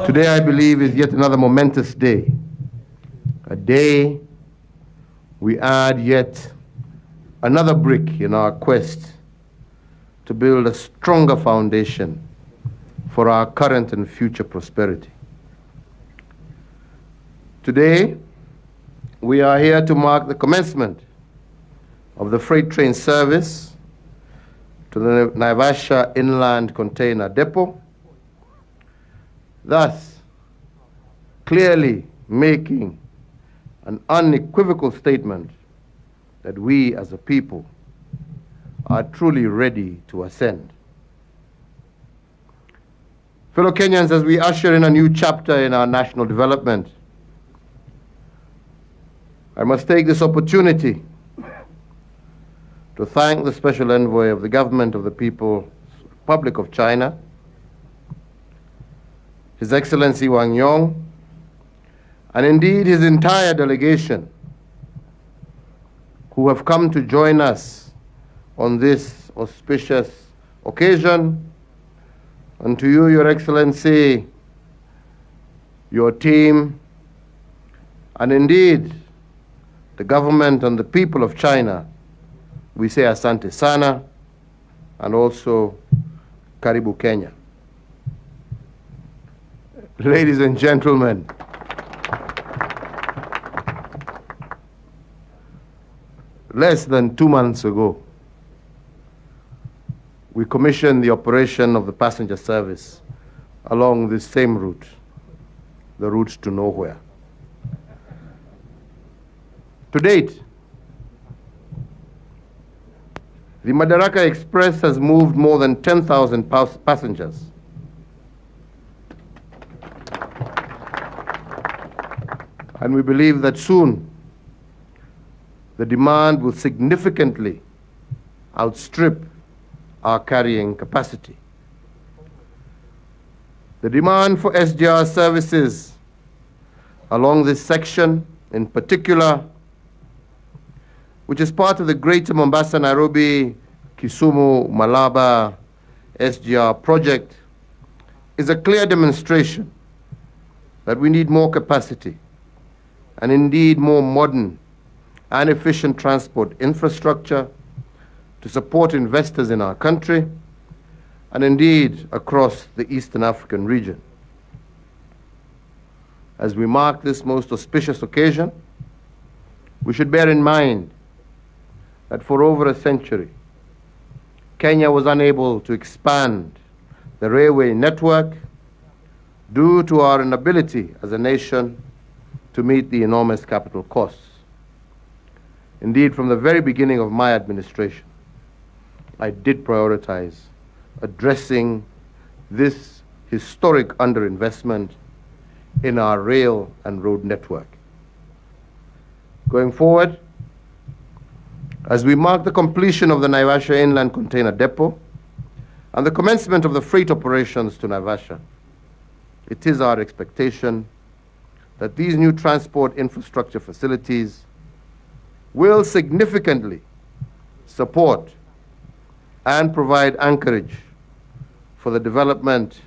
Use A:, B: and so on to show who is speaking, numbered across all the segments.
A: Today, I believe, is yet another momentous day. A day we add yet another brick in our quest to build a stronger foundation for our current and future prosperity. Today, we are here to mark the commencement of the freight train service to the Naivasha Inland Container Depot, thus clearly making an unequivocal statement that we as a people are truly ready to ascend. Fellow Kenyans, as we usher in a new chapter in our national development, I must take this opportunity to thank the Special Envoy of the Government of the People's Republic of China, His Excellency Wang Yong, and indeed his entire delegation who have come to join us on this auspicious occasion. And to you, Your Excellency, your team, and indeed the government and the people of China, we say Asante Sana, and also Karibu Kenya. Ladies and gentlemen, less than 2 months ago, we commissioned the operation of the passenger service along this same route, the route to nowhere. To date, the Madaraka Express has moved more than 10,000 passengers. And we believe that soon the demand will significantly outstrip our carrying capacity. The demand for SGR services along this section in particular, which is part of the Greater Mombasa, Nairobi, Kisumu, Malaba SGR project, is a clear demonstration that we need more capacity and indeed more modern and efficient transport infrastructure to support investors in our country and indeed across the Eastern African region. As we mark this most auspicious occasion, we should bear in mind that for over a century, Kenya was unable to expand the railway network due to our inability as a nation to meet the enormous capital costs. Indeed, from the very beginning of my administration, I did prioritize addressing this historic underinvestment in our rail and road network. Going forward, as we mark the completion of the Naivasha Inland Container Depot and the commencement of the freight operations to Naivasha, it is our expectation that these new transport infrastructure facilities will significantly support and provide anchorage for the development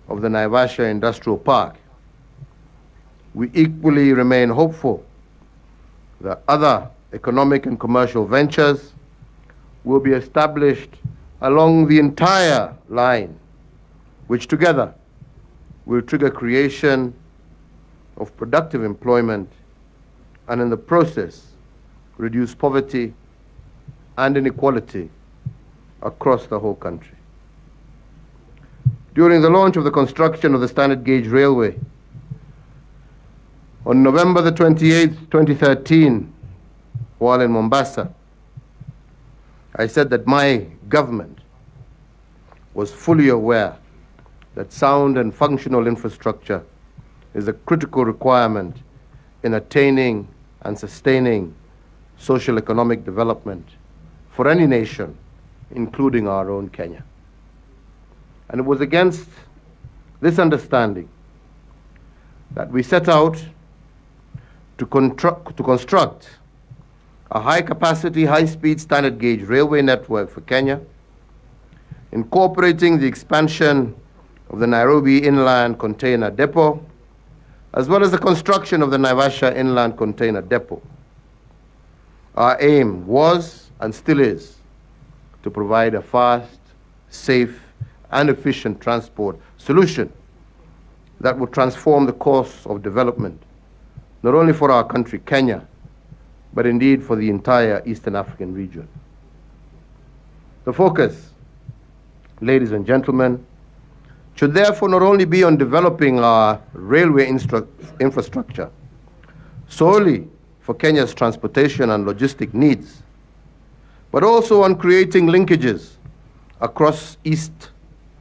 A: of the Naivasha Industrial Park. We equally remain hopeful that other economic and commercial ventures will be established along the entire line, which together will trigger creation of productive employment and in the process reduce poverty and inequality across the whole country. During the launch of the construction of the standard gauge railway on November the 28th, 2013, while in Mombasa, I said that my government was fully aware that sound and functional infrastructure is a critical requirement in attaining and sustaining social economic development for any nation, including our own Kenya. And it was against this understanding that we set out to construct a high-capacity, high-speed standard gauge railway network for Kenya, incorporating the expansion of the Nairobi Inland Container Depot, as well as the construction of the Naivasha Inland Container Depot. Our aim was and still is to provide a fast, safe, and efficient transport solution that would transform the course of development, not only for our country, Kenya, but indeed for the entire Eastern African region. The focus, ladies and gentlemen, should therefore not only be on developing our railway infrastructure solely for Kenya's transportation and logistic needs, but also on creating linkages across East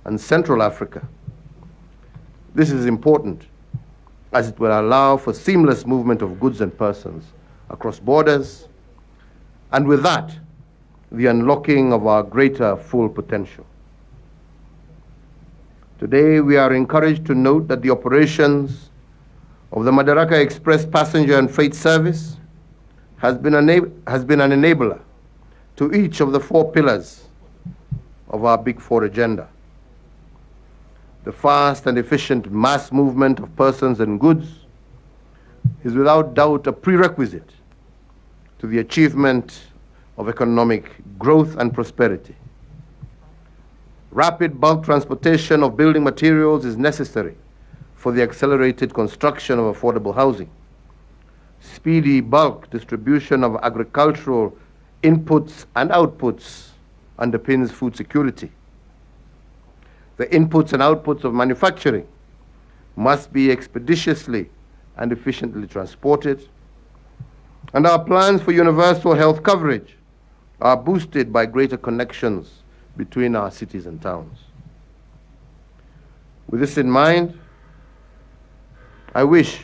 A: and Central Africa. This is important as it will allow for seamless movement of goods and persons across borders, and with that, the unlocking of our greater full potential. Today, we are encouraged to note that the operations of the Madaraka Express passenger and freight service has been an enabler to each of the 4 pillars of our Big Four agenda. The fast and efficient mass movement of persons and goods is without doubt a prerequisite to the achievement of economic growth and prosperity. Rapid bulk transportation of building materials is necessary for the accelerated construction of affordable housing. Speedy bulk distribution of agricultural inputs and outputs underpins food security. The inputs and outputs of manufacturing must be expeditiously and efficiently transported, and our plans for universal health coverage are boosted by greater connections between our cities and towns. With this in mind, I wish,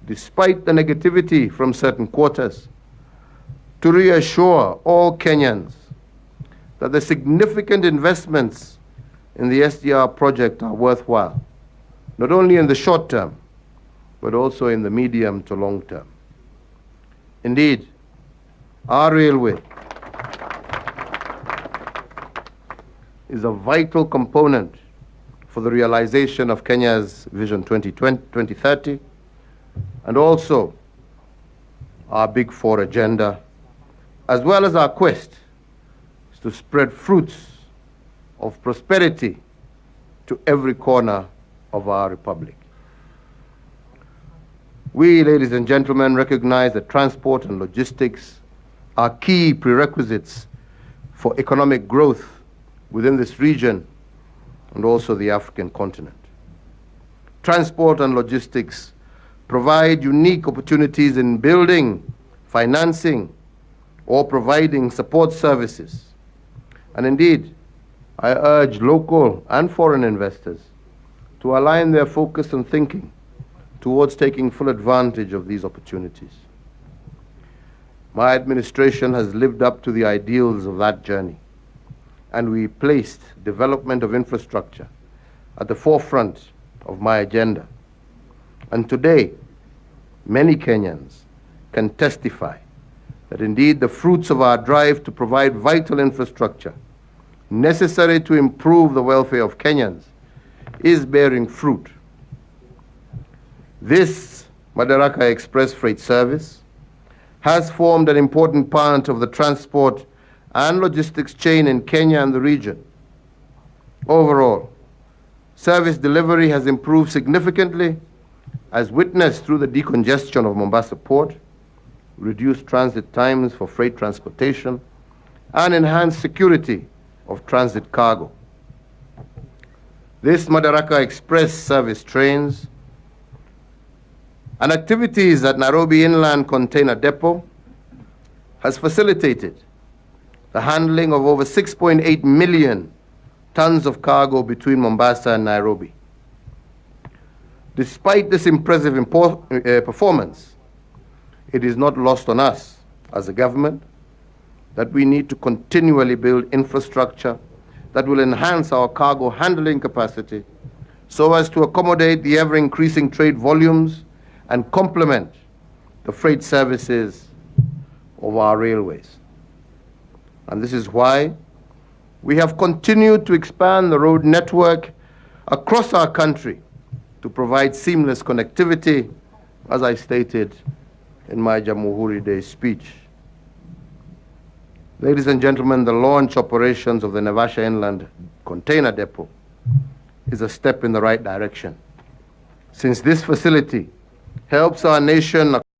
A: despite the negativity from certain quarters, to reassure all Kenyans that the significant investments in the SGR project are worthwhile, not only in the short term, but also in the medium to long term. Indeed, our railway is a vital component for the realization of Kenya's Vision 2030, and also our Big Four agenda, as well as our quest to spread fruits of prosperity to every corner of our republic. We, ladies and gentlemen, recognize that transport and logistics are key prerequisites for economic growth within this region and also the African continent. Transport and logistics provide unique opportunities in building, financing, or providing support services. And indeed, I urge local and foreign investors to align their focus and thinking towards taking full advantage of these opportunities. My administration has lived up to the ideals of that journey, and we placed development of infrastructure at the forefront of my agenda. And today, many Kenyans can testify that indeed the fruits of our drive to provide vital infrastructure necessary to improve the welfare of Kenyans is bearing fruit. This Madaraka Express freight service has formed an important part of the transport and logistics chain in Kenya and the region. Overall, service delivery has improved significantly, as witnessed through the decongestion of Mombasa Port, reduced transit times for freight transportation, and enhanced security of transit cargo. This Madaraka Express service trains and activities at Nairobi Inland Container Depot has facilitated the handling of over 6.8 million tons of cargo between Mombasa and Nairobi. Despite this impressive performance, it is not lost on us as a government that we need to continually build infrastructure that will enhance our cargo handling capacity so as to accommodate the ever-increasing trade volumes and complement the freight services of our railways. And this is why we have continued to expand the road network across our country to provide seamless connectivity, as I stated in my Jamhuri Day speech. Ladies and gentlemen, the launch operations of the Naivasha Inland Container Depot is a step in the right direction, since this facility helps our nation